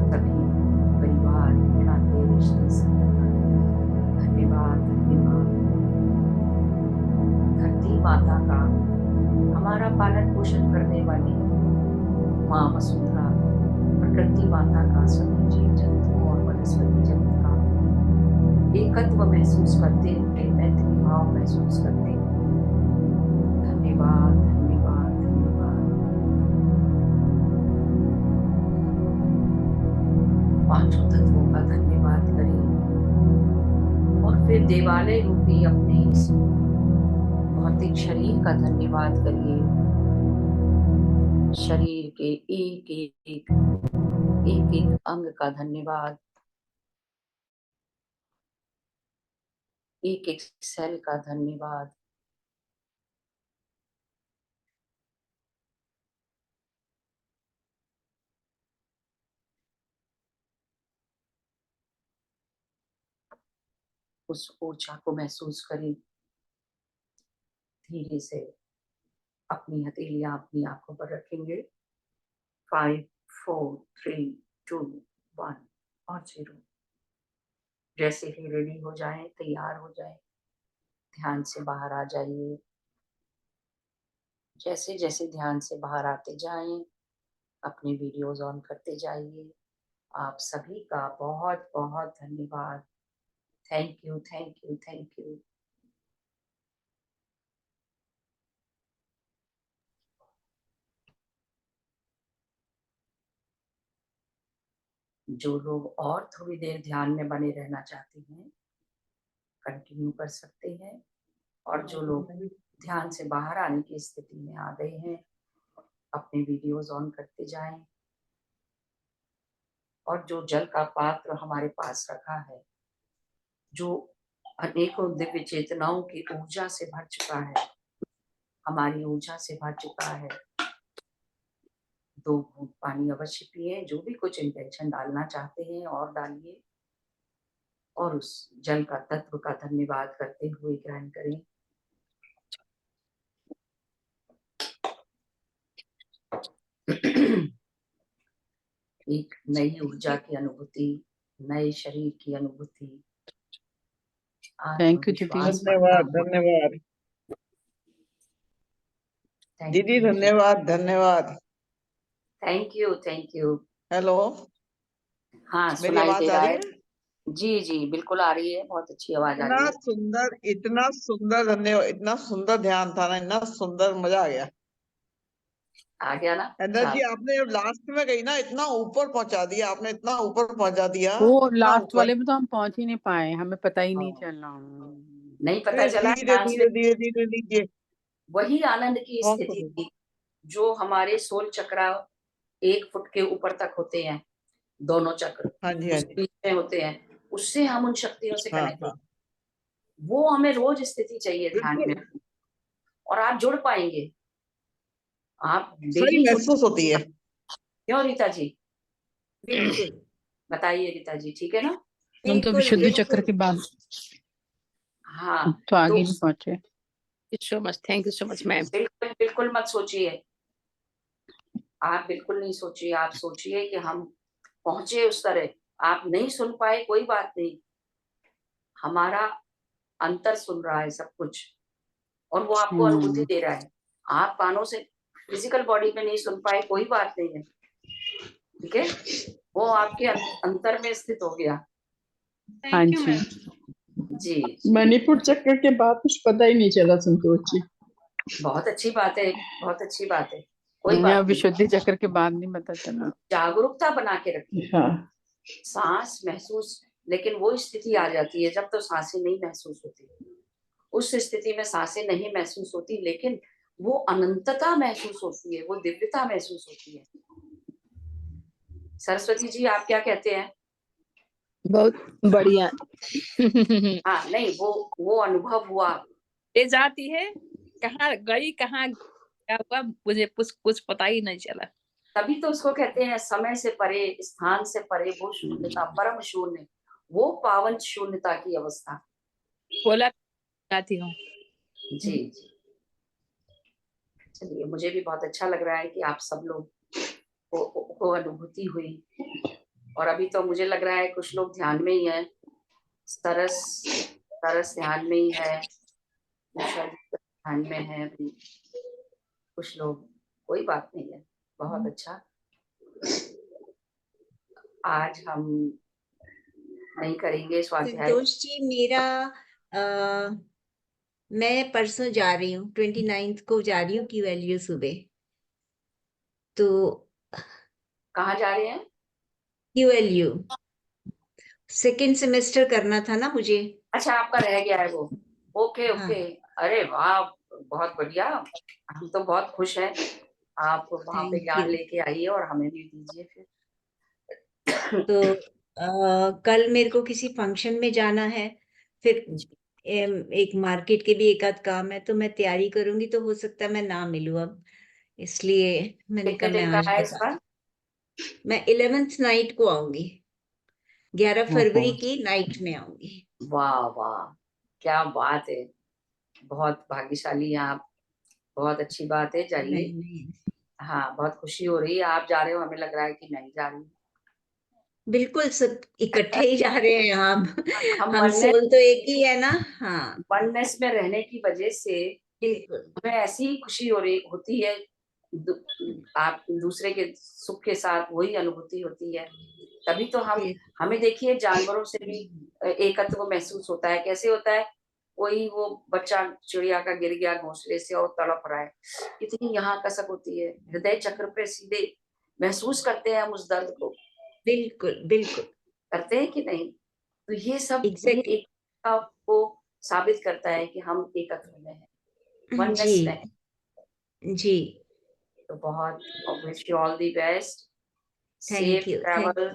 सभी परिवार, नाते, रिश्ते से धन्यवाद, धन्यवाद। धरती माता का, हमारा पालन पोषण करने वाली माँ वसुंधरा, प्रकृति माता का, सभी जीव जंतुओं और वनस्पति जगत का एकत्व महसूस करते हुए, मैत्री भाव महसूस करते हुए धन्यवाद, धन्यवाद, धन्यवाद। 5 तत्वों का धन्यवाद करें और फिर देवालय रूपी अपने इस भौतिक शरीर का धन्यवाद करिए। शरीर के एक अंग का धन्यवाद, एक सेल का धन्यवाद। उस ऊर्जा को महसूस करें। धीरे से अपनी हथेलियां अपनी आंखों पर रखेंगे। 5, 4, 3, 2, 1 और 0। जैसे ही रेडी हो जाए, तैयार हो जाए, ध्यान से बाहर आ जाइए। जैसे जैसे ध्यान से बाहर आते जाएं, अपने वीडियोस ऑन करते जाइए। आप सभी का बहुत बहुत धन्यवाद। Thank you, thank you, thank you. जो लोग और थोड़ी देर ध्यान में बने रहना चाहते हैं, कंटिन्यू कर सकते हैं। और जो लोग ध्यान से बाहर आने की स्थिति में आ गए हैं, अपने वीडियोस ऑन करते जाएं। और जो जल का पात्र हमारे पास रखा है, जो अनेकों दिव्य चेतनाओं की ऊर्जा से भर चुका है, हमारी ऊर्जा से भर चुका है, 2 घूंट पानी अवश्य पिए। जो भी कुछ इंटेंशन डालना चाहते हैं और डालिए, और उस जल का तत्व का धन्यवाद करते हुए ग्रहण करें। एक नई ऊर्जा की अनुभूति, नए शरीर की अनुभूति, थैंक यू दीदी। आत्मविश्वास। धन्यवाद धन्यवाद दीदी, धन्यवाद धन्यवाद। Thank you, thank you. Hello, हाँ, मेरी सुनाई आवाज दे आ रहा रही है। है? जी जी, बिल्कुल आ रही है, बहुत अच्छी आवाज आ रही है। इतना सुंदर धन्यवाद, इतना सुंदर ध्यान था ना, इतना सुंदर, मजा आ गया। आ गया ना? एनर्जी आपने जब लास्ट में गई ना, इतना ऊपर पहुंचा दिया आपने, इतना ऊपर पहुंचा दिया। वो लास्ट वाले में तो हम पहुंच ही नहीं पाए, हमें पता ही नहीं चला। नहीं पता चला। धीरे धीरे धीरे धीरे नीचे। वही आनंद की स्थिति थी जो हमारे सोल चक्र 1 फुट के ऊपर तक होते हैं, दोनों चक्र हाँ जी, हाँ जी। बीच में होते हैं। उससे हम उन शक्तियों से हाँ कनेक्ट हाँ, होते हैं। वो हमें रोज स्थिति चाहिए ध्यान में, और आप जुड़ पाएंगे। आप सही डेली महसूस होती है। क्यों रीता जी? बिल्कुल। बताइए रीता जी, ठीक है ना? हम तो विशुद्धि चक्र के बाद हाँ, तो आगे नहीं पहुंचे। सो much, thank you so much ma'am. बिल्कुल बिल्कुल मत सोचिए, आप बिल्कुल नहीं सोचिए। आप सोचिए कि हम पहुंचे उस तरह। आप नहीं सुन पाए, कोई बात नहीं, हमारा अंतर सुन रहा है सब कुछ, और वो आपको अनुभूति दे रहा है। आप कानों से फिजिकल बॉडी में नहीं सुन पाए, कोई बात नहीं है, ठीक है? वो आपके अंतर में स्थित हो गया। हाँ जी, जी, मणिपुर चक्र के बाद कुछ पता ही नहीं चला संतोष जी। बहुत अच्छी बात है, बहुत अच्छी बात है, कोई बात नहीं। विशुद्धि चक्र के बाद नहीं पता चला। जागरूकता बना के रखिए। हाँ, सांस महसूस, लेकिन वो स्थिति आ जाती है जब तो सांसें नहीं महसूस होती। उस स्थिति में सांसें नहीं महसूस होती, लेकिन वो अनंतता महसूस होती है, वो दिव्यता महसूस होती है। सरस्वती जी, आप क्या कहते हैं? बहुत बढ़िया। हाँ, नहीं, वो अनुभव हुआ। ले जाती है, कहाँ गई कहाँ क्या हुआ, मुझे कुछ पता ही नहीं चला। तभी तो उसको कहते हैं समय से परे, स्थान से परे, वो शून्यता, परम शून्य, वो पावन शून्यता की अवस्था। बोला जाती हूँ। जी जी, चलिए, मुझे भी बहुत अच्छा लग रहा है कि आप सब लोग को अनुभूति हुई। और अभी तो मुझे लग रहा है कुछ लोग ध्यान में ही है। तरस तरस ध्यान में ही है, ध्यान में है अभी कुछ लोग। कोई बात नहीं है, बहुत अच्छा। आज हम नहीं करेंगे स्वाध्याय। संतोष जी, मेरा मैं परसों जा रही हूँ, 29 को जा रही हूँ की वैल्यू सुबह। तो कहाँ जा रहे हैं? QLU सेकेंड सेमेस्टर करना था ना मुझे। अच्छा, आपका रह गया है वो। ओके हाँ। ओके, अरे वाह, बहुत बढ़िया। हम तो बहुत खुश हैं, आप वहाँ पे Thank ज्ञान you. लेके आइए और हमें भी दीजिए फिर। तो कल मेरे को किसी फंक्शन में जाना है, फिर जी, एक मार्केट के भी एक आध काम है, तो मैं तैयारी करूंगी, तो हो सकता है मैं ना मिलूं अब, इसलिए मैंने कितने कहा मैं दिन का आज है इस बता। बार? मैं 11th नाइट को आऊंगी, 11 फरवरी की नाइट में आऊंगी। वाह वाह, क्या बात है, बहुत भाग्यशाली हैं आप, बहुत अच्छी बात है, जाइए। नहीं नहीं, हाँ, बहुत खुशी हो रही है, आप जा रहे हो, हमें लग रहा है कि नहीं जा रही। बिल्कुल सब इकट्ठे ही जा रहे हैं हम। हम हम वननेस सोल तो एक ही है ना। हाँ वननेस में रहने की वजह से बिल्कुल हमें ऐसी ही खुशी हो रही होती है, आप दूसरे के सुख के साथ वही अनुभूति होती है, तभी तो हमें देखिए जानवरों से भी एकत्व महसूस होता है। कैसे होता है? कोई वो बच्चा चिड़िया का गिर गया घोंसले से और तड़प रहा है, कितनी यहाँ कसक होती है, हृदय चक्र पे सीधे महसूस करते हैं हम उस दर्द को, बिल्कुल बिल्कुल करते हैं कि नहीं? तो ये सब ये एग्जैक्टली। एकता को साबित करता है कि हम एकत्व में हैं, जी वननेस में हैं। जी, तो बहुत wish you all the best, thank safe you travel,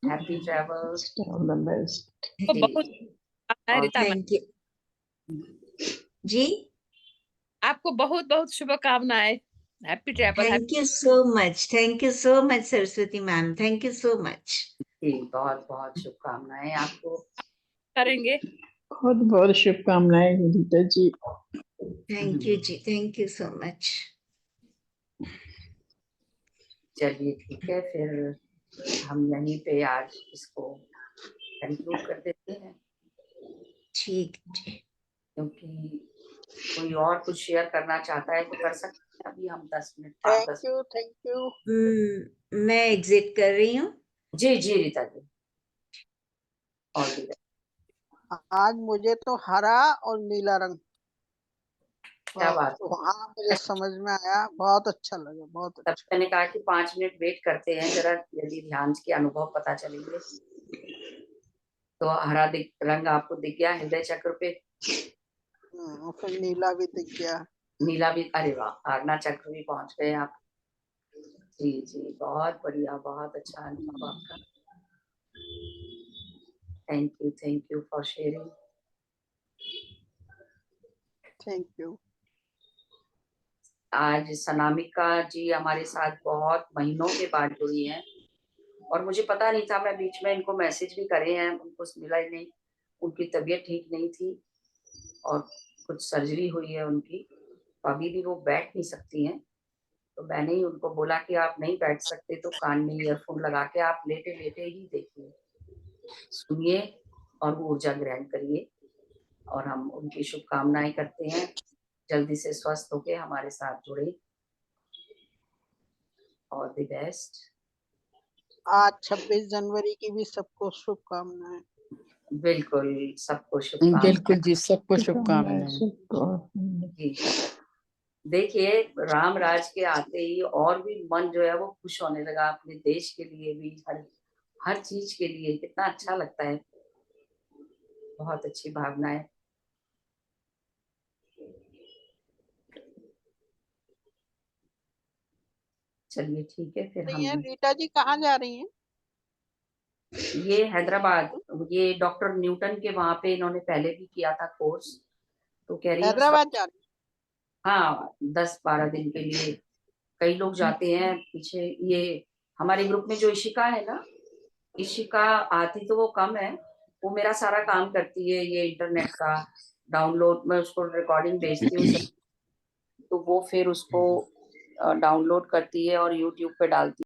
happy travel. तो जी, बहुत है और रीता मैम, थैंक यू जी, आपको बहुत बहुत शुभकामनाएं। Happy travel. Thank you so much, thank you so much Saraswati ma'am, thank you so much. जी, बहुत बहुत शुभकामनाएं आपको। करेंगे। बहुत बहुत शुभकामनाएं रीता जी। थैंक यू जी, थैंक यू सो मच। चलिए ठीक है, फिर हम यहीं पे आज इसको कंक्लूड कर देते हैं, ठीक जी, क्योंकि कोई और कुछ शेयर करना चाहता है तो कर सकते हैं, अभी हम 10 मिनट 5-10 थैंक यू। मैं एग्जिट कर रही हूँ। जी जी Rita ji, all the best. आज मुझे तो हरा और नीला रंग क्या बात वहाँ मुझे समझ में आया, बहुत अच्छा लगा, बहुत तब अच्छा। मैंने कहा कि 5 मिनट वेट करते हैं जरा, यदि ध्यान के अनुभव पता चलेंगे। तो हरा रंग आपको दिख गया हृदय चक्र पे, और फिर नीला भी दिख गया। नीला भी, अरे वाह, आज्ञा चक्र भी पहुंच गए आप। जी जी, बहुत बढ़िया, बहुत अच्छा अनुभव आपका। Thank you for sharing. Thank you. आज सनामिका जी हमारे साथ बहुत महीनों के बाद जुड़ी हैं, और मुझे पता नहीं था, मैं बीच में इनको मैसेज भी करे हैं, उनको मिला ही नहीं, उनकी तबीयत ठीक नहीं थी और कुछ सर्जरी हुई है उनकी, तो अभी भी वो बैठ नहीं सकती हैं। तो मैंने ही उनको बोला कि आप नहीं बैठ सकते तो कान में ईयरफोन लगा के आप लेटे लेटे ही देखिए, सुनिए और वो ऊर्जा ग्रहण करिए, और हम उनकी शुभकामनाएं करते हैं, जल्दी से स्वस्थ होके हमारे साथ जुड़े। All the best. आज 26 जनवरी की भी सबको शुभकामनाएं। बिल्कुल, सबको शुभकामनाएं। बिल्कुल जी, सबको शुभकामनाएं। जी, देखिए राम राज के आते ही और भी मन जो है वो खुश होने लगा, अपने देश के लिए भी, हर चीज के लिए कितना अच्छा लगता है, बहुत अच्छी भावनाएं। चलिए ठीक है, फिर ये हम रीटा जी कहाँ जा रही हैं? ये हैदराबाद, ये डॉक्टर न्यूटन के वहां पे इन्होंने पहले भी किया था कोर्स, तो कह रही है उस हैदराबाद जा रही हाँ 10-12 दिन के लिए कई लोग जाते हैं पीछे। ये हमारे ग्रुप में जो इशिका है ना, इशिका आती तो वो कम है, वो मेरा सारा काम करती है, ये इंटरनेट का डाउनलोड, मैं उसको रिकॉर्डिंग भेजती हूँ तो वो फिर उसको डाउनलोड करती है और यूट्यूब पे डालती है।